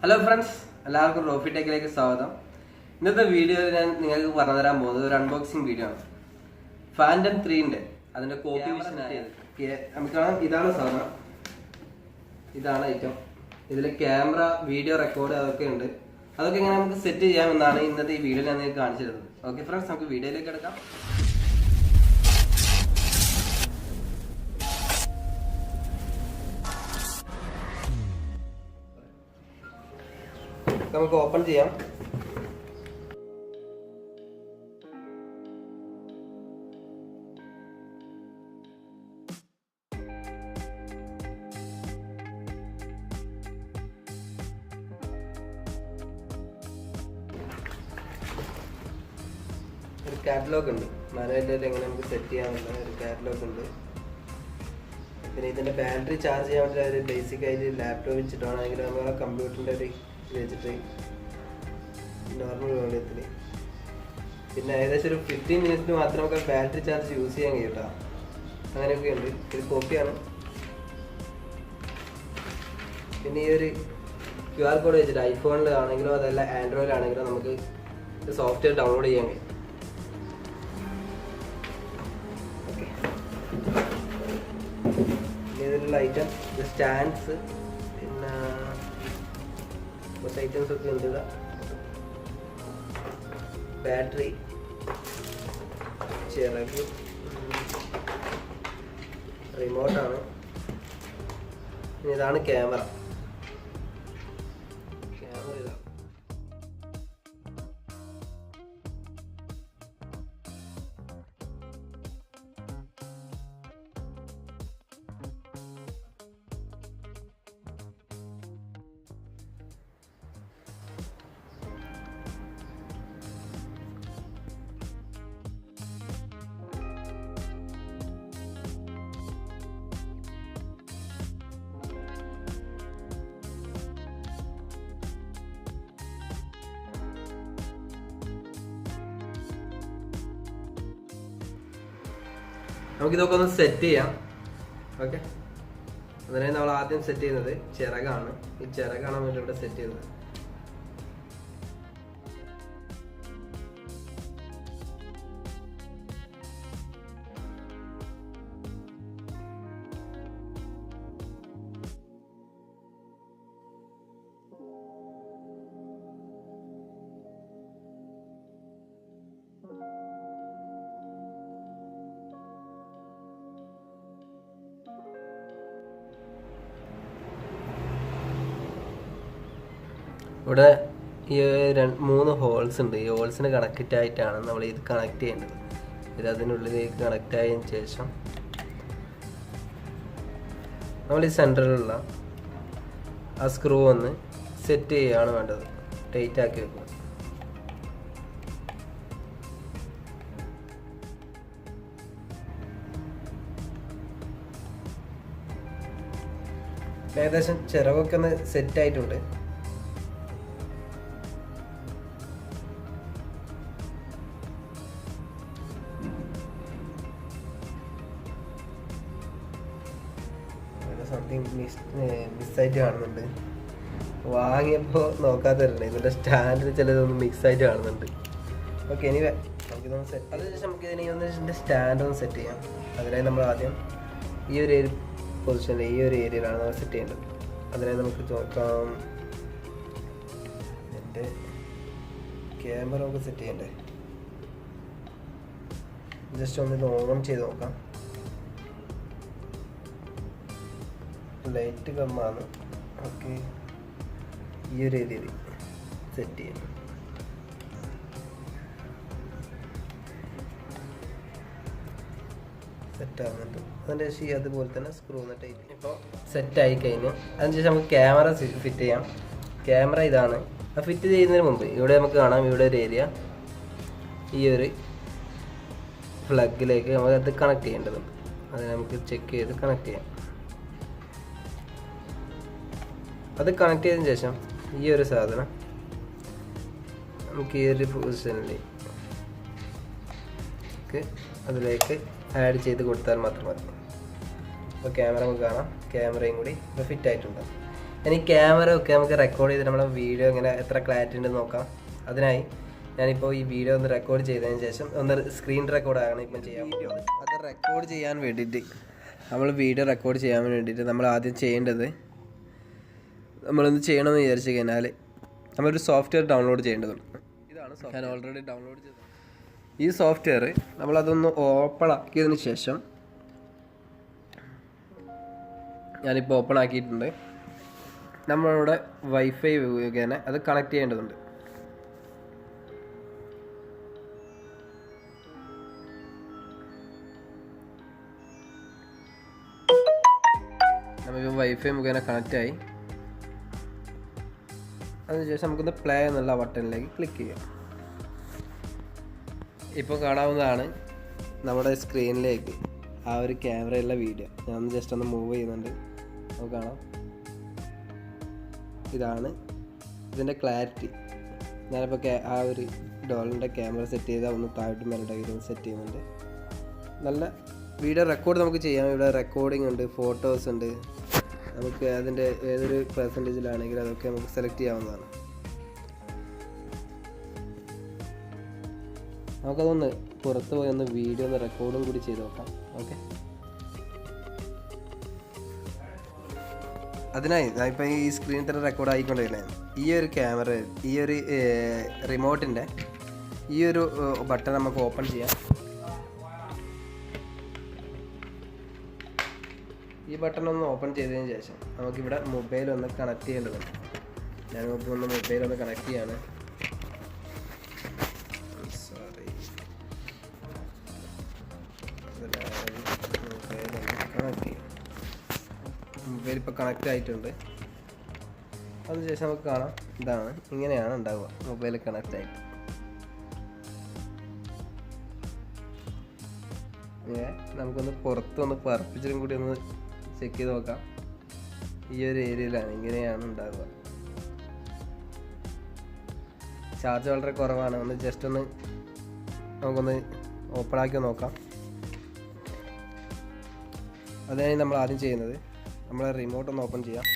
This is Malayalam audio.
ഹലോ ഫ്രണ്ട്സ്, എല്ലാവർക്കും റോഫി ടെക്കിലേക്ക് സ്വാഗതം. ഇന്നത്തെ വീഡിയോയിൽ ഞാൻ നിങ്ങൾക്ക് പറഞ്ഞു തരാൻ പോകുന്നത് ഒരു അൺബോക്സിംഗ് വീഡിയോ ആണ്. ഫാൻറ്റം 3ന്റെ അതിന്റെ കോപ്പി നമുക്ക് കാണാം. ഇതാണ് സാധനം, ഇതാണ് ഐറ്റം. ഇതിൽ ക്യാമറ, വീഡിയോ റെക്കോർഡ് അതൊക്കെ ഉണ്ട്. അതൊക്കെ എങ്ങനെ നമുക്ക് സെറ്റ് ചെയ്യാമെന്നാണ് ഇന്നത്തെ ഈ വീഡിയോയിൽ ഞാൻ നിങ്ങൾക്ക് കാണിച്ചു തരുന്നത്. ഓക്കെ ഫ്രണ്ട്സ്, നമുക്ക് വീഡിയോയിലേക്ക് എടുക്കാം. നമുക്ക് ഓപ്പൺ ചെയ്യാം. ഒരു കാറ്റലോഗ് ഉണ്ട്, മാനുവലായിട്ട് എങ്ങനെ നമുക്ക് സെറ്റ് ചെയ്യാനുള്ള ഒരു കാറ്റലോഗ് ഉണ്ട്. പിന്നെ ഇതിന്റെ ബാറ്ററി ചാർജ് ചെയ്യാൻ വേണ്ടി ഒരു ബേസിക് ആയിട്ട് ലാപ്ടോപ്പ് വെച്ചിട്ടാണെങ്കിൽ നമ്മൾ കമ്പ്യൂട്ടറിന്റെ ഒരു വെച്ചിട്ട് നോർമൽ വോളിയത്തിൽ പിന്നെ ഏകദേശം ഒരു 15 മിനിറ്റിന് മാത്രം നമുക്ക് ബാറ്ററി ചാർജ് യൂസ് ചെയ്യാൻ കഴിയും കേട്ടോ. അങ്ങനെയൊക്കെ ഉണ്ട്. ഇത് കോപ്പിയാണ്. പിന്നെ ഈ ഒരു QR കോഡ് വെച്ചിട്ട് ഐഫോണിലാണെങ്കിലോ അതല്ല ആൻഡ്രോയിഡിലാണെങ്കിലോ നമുക്ക് സോഫ്റ്റ്വെയർ ഡൗൺലോഡ് ചെയ്യാൻ കഴിയും. ഇതിലുള്ള ഐറ്റം സ്റ്റാൻഡ്സ്, പിന്നെ കുറച്ച് ഐറ്റംസ് ഒക്കെ ഉണ്ട്. ബാറ്ററി, ചിറക്, റിമോട്ടാണ്. ഇതാണ് ക്യാമറ. ഇതാണ്. നമുക്കിതൊക്കെ ഒന്ന് സെറ്റ് ചെയ്യാം. ഓക്കെ, അതിനായി നമ്മൾ ആദ്യം സെറ്റ് ചെയ്യുന്നത് ചിറകാണ്. ഈ ചിറകാണ് നമ്മൾ ഇവിടെ സെറ്റ് ചെയ്യുന്നത്. ഇവിടെ ഈ 3 ഹോൾസ് ഉണ്ട്. ഈ ഹോൾസിന് കണക്റ്റ് ആയിട്ടാണ് നമ്മൾ ഇത് കണക്ട് ചെയ്യേണ്ടത്. ഇത് അതിനുള്ളിലേക്ക് കണക്റ്റ് ആയതിനു ശേഷം നമ്മൾ ഈ സെൻറ്ററിലുള്ള ആ സ്ക്രൂ ഒന്ന് സെറ്റ് ചെയ്യുകയാണ് വേണ്ടത്. ടൈറ്റ് ആക്കി വെക്കുക. ഏകദേശം ചിറകൊക്കെ ഒന്ന് സെറ്റ് ആയിട്ടുണ്ട്. സംതിങ് മിസ്സായിട്ട് കാണുന്നുണ്ട്. വാങ്ങിയപ്പോൾ നോക്കാത്തവരുണ്ട്. ഇതിൻ്റെ സ്റ്റാൻഡിൽ ചിലതൊന്നും മിക്സായിട്ട് കാണുന്നുണ്ട്. ഓക്കെ, ഇനി നമുക്കിതൊന്ന് സെറ്റ്. അതിനുശേഷം നമുക്ക് ഇതിൻ്റെ സ്റ്റാൻഡ് ഒന്ന് സെറ്റ് ചെയ്യാം. അതിനായി നമ്മൾ ആദ്യം ഈ ഒരു പൊസിഷനിൽ ഈ ഒരു ഏരിയയിലാണ് നമ്മൾ സെറ്റ് ചെയ്യേണ്ടത്. അതിനായി നമുക്ക് നോക്കാം. എൻ്റെ ക്യാമറ ഒക്കെ സെറ്റ് ചെയ്യണ്ടേ. ജസ്റ്റ് ഒന്ന് ഇത് ഓൺ ചെയ്ത് നോക്കാം. ലൈറ്റ് കമ്മാണ്. ഓക്കെ, ഈ ഒരു രീതിയിൽ സെറ്റ് ചെയ്യണം. സെറ്റ് ആകുന്നുണ്ട്. അതിൻ്റെ ശേഷം അതുപോലെ തന്നെ സ്ക്രൂ ടൈറ്റ്. ഇപ്പോൾ സെറ്റ് ആയി കഴിഞ്ഞു. അതിനുശേഷം നമുക്ക് ക്യാമറ ഫിറ്റ് ചെയ്യാം. ക്യാമറ ഇതാണ്. ആ ഫിറ്റ് ചെയ്യുന്നതിന് മുമ്പ് ഇവിടെ നമുക്ക് കാണാം, ഇവിടെ ഒരു ഏരിയ ഈ ഒരു പ്ലഗിലേക്ക് നമുക്ക് അത് കണക്ട് ചെയ്യേണ്ടതുണ്ട്. അത് നമുക്ക് ചെക്ക് ചെയ്ത് കണക്ട് ചെയ്യാം. അത് കണക്ട് ചെയ്തതിന് ശേഷം ഈ ഒരു സാധനം നമുക്ക് ഈ ഒരു പൊസിഷനിൽ അതിലേക്ക് ആഡ് ചെയ്ത് കൊടുത്താൽ മാത്രം മതി. അപ്പോൾ ക്യാമറ നമുക്ക് കാണാം. ക്യാമറയും കൂടി ഇപ്പോൾ ഫിറ്റ് ആയിട്ടുണ്ട്. ഇനി ക്യാമറ ഒക്കെ നമുക്ക് റെക്കോർഡ് ചെയ്ത് നമ്മളെ വീഡിയോ ഇങ്ങനെ എത്ര ക്ലാരിറ്റി ഉണ്ടെന്ന് നോക്കാം. അതിനായി ഞാനിപ്പോൾ ഈ വീഡിയോ ഒന്ന് റെക്കോർഡ് ചെയ്തതിന് ശേഷം ഒന്ന് സ്ക്രീൻ റെക്കോർഡ് ആണ് ഇപ്പം ചെയ്യാൻ വീഡിയോ. അത് റെക്കോർഡ് ചെയ്യാൻ വേണ്ടിയിട്ട് നമ്മൾ വീഡിയോ റെക്കോർഡ് ചെയ്യാൻ വേണ്ടിയിട്ട് നമ്മൾ ആദ്യം ചെയ്യേണ്ടത്, നമ്മളൊന്ന് ചെയ്യണമെന്ന് വിചാരിച്ചു കഴിഞ്ഞാൽ നമ്മളൊരു സോഫ്റ്റ്വെയർ ഡൗൺലോഡ് ചെയ്യേണ്ടതുണ്ട്. ഇതാണ് ഞാൻ ഓൾറെഡി ഡൗൺലോഡ് ചെയ്തത്. ഈ സോഫ്റ്റ്വെയർ നമ്മളതൊന്ന് ഓപ്പൺ ആക്കിയതിന് ശേഷം, ഞാനിപ്പോൾ ഓപ്പൺ ആക്കിയിട്ടുണ്ട്, നമ്മളുടെ വൈഫൈ മുഖേന അത് കണക്ട് ചെയ്യേണ്ടതുണ്ട്. നമുക്ക് വൈഫൈ മുഖേന കണക്റ്റായി. അതിനുശേഷം നമുക്കൊന്ന് പ്ലേ എന്നുള്ള ബട്ടണിലേക്ക് ക്ലിക്ക് ചെയ്യാം. ഇപ്പോൾ കാണാവുന്നതാണ് നമ്മുടെ സ്ക്രീനിലേക്ക് ആ ഒരു ക്യാമറയുള്ള വീഡിയോ. ഞാൻ ജസ്റ്റ് ഒന്ന് മൂവ് ചെയ്യുന്നുണ്ട്, നമുക്ക് കാണാം. ഇതാണ് ഇതിൻ്റെ ക്ലാരിറ്റി. ഞാനിപ്പോൾ ആ ഒരു ഡോളിൻ്റെ ക്യാമറ സെറ്റ് ചെയ്താൽ ഒന്ന് താഴോട്ട് മേലോട്ട് സെറ്റ് ചെയ്യുന്നുണ്ട്. നല്ല വീഡിയോ റെക്കോർഡ് നമുക്ക് ചെയ്യാം. ഇവിടെ റെക്കോർഡിംഗ് ഉണ്ട്, ഫോട്ടോസ് ഉണ്ട്. നമുക്ക് അതിൻ്റെ ഏതൊരു പെർസെൻറ്റേജിലാണെങ്കിലും അതൊക്കെ നമുക്ക് സെലക്ട് ചെയ്യാവുന്നതാണ്. നമുക്കതൊന്ന് പുറത്ത് പോയി ഒന്ന് വീഡിയോ ഒന്ന് റെക്കോർഡും കൂടി ചെയ്ത് നോക്കാം. ഓക്കെ, അതിനായി ഞാനിപ്പോൾ ഈ സ്ക്രീനിൽ തന്നെ റെക്കോർഡ് ആയിക്കൊണ്ടിരിക്കുന്നത്. ഈ ഒരു ക്യാമറ, ഈ ഒരു റിമോട്ടിൻ്റെ ഈ ഒരു ബട്ടൺ നമുക്ക് ഓപ്പൺ ചെയ്യാം. ഈ ബട്ടൺ ഒന്ന് ഓപ്പൺ ചെയ്തതിന് ശേഷം നമുക്കിവിടെ മൊബൈൽ ഒന്ന് കണക്ട് ചെയ്യേണ്ടതുണ്ട്. ഞാൻ മൊബൈൽ ഒന്ന് കണക്ട് ചെയ്യാണ്. മൊബൈൽ ഇപ്പോൾ കണക്റ്റ് ആയിട്ടുണ്ട്. അതിനുശേഷം നമുക്ക് കാണാം, ഇതാണ് ഇങ്ങനെയാണ് ഉണ്ടാവുക മൊബൈൽ കണക്റ്റ് ആയിട്ട്. നമുക്കൊന്ന് പുറത്തൊന്ന് പറപ്പിച്ചിട്ടും കൂടി ഒന്ന് ചെക്ക് ചെയ്ത് നോക്കാം. ഈ ഒരു ഏരിയയിലാണ് ഇങ്ങനെയാണ് ഉണ്ടാവുക. ചാർജ് വളരെ കുറവാണ്. ഒന്ന് ജസ്റ്റ് ഒന്ന് നമുക്കൊന്ന് ഓപ്പൺ ആക്കി നോക്കാം. അതിനായി നമ്മൾ ആദ്യം ചെയ്യുന്നത്, നമ്മളെ റിമോട്ട് ഒന്ന് ഓപ്പൺ ചെയ്യാം.